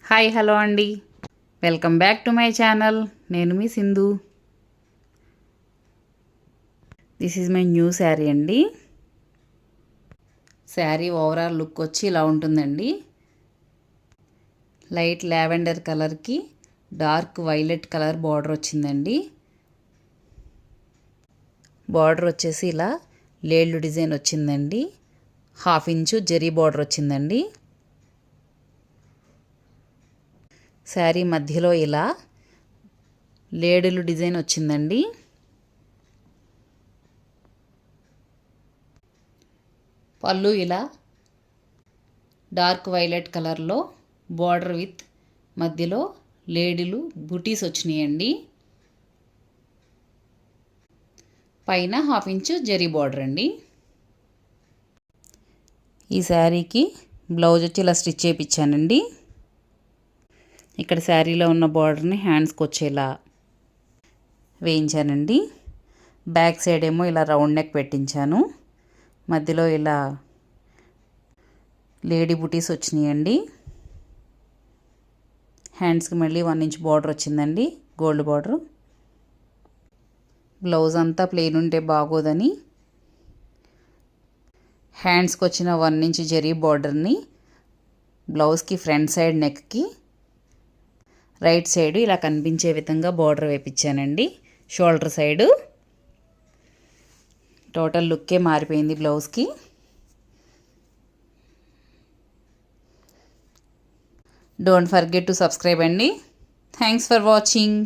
Hi hello అండి, welcome back to my channel. నేను మీ Sindhu. This is my new sari అండి. శారీ ఓవరాల్ లుక్ వచ్చి ఇలా ఉంటుందండి. లైట్ లావెండర్ కలర్కి డార్క్ వైలెట్ కలర్ బార్డర్ వచ్చిందండి. బార్డర్ వచ్చేసి ఇలా లేళ్ళు డిజైన్ వచ్చిందండి. 1/2 ఇంచు జరీ బార్డర్ వచ్చిందండి. శారీ మధ్యలో ఇలా లేడులు డిజైన్ వచ్చిందండి. పళ్ళు ఇలా డార్క్ వైలెట్ కలర్లో బార్డర్ విత్ మధ్యలో లేడీలు బుటీస్ వచ్చినాయండి. పైన 1/2 ఇంచు జరీ బార్డర్ అండి. ఈ శారీకి బ్లౌజ్ వచ్చి ఇలా స్టిచ్ చేయించానండి. ఇక్కడ శారీలో ఉన్న బార్డర్ని హ్యాండ్స్కి వచ్చేలా వేయించానండి. బ్యాక్ సైడ్ ఏమో ఇలా రౌండ్ నెక్ పెట్టించాను. మధ్యలో ఇలా లేడీ బుటీస్ వచ్చినాయండి. హ్యాండ్స్కి మళ్ళీ 1 ఇంచ్ బార్డర్ వచ్చిందండి, గోల్డ్ బార్డర్. బ్లౌజ్ అంతా ప్లెయిన్ ఉంటే బాగోదని హ్యాండ్స్కి వచ్చిన 1 ఇంచ్ జరీ బార్డర్ని బ్లౌజ్కి ఫ్రంట్ సైడ్ నెక్కి రైట్ సైడ్ ఇలా కనిపించే విధంగా బార్డర్ వేపించానండి. షోల్డర్ సైడు టోటల్ లుక్కే మారిపోయింది బ్లౌజ్కి. డోంట్ ఫర్గెట్ టు సబ్స్క్రైబ్ అండి. Thanks for watching.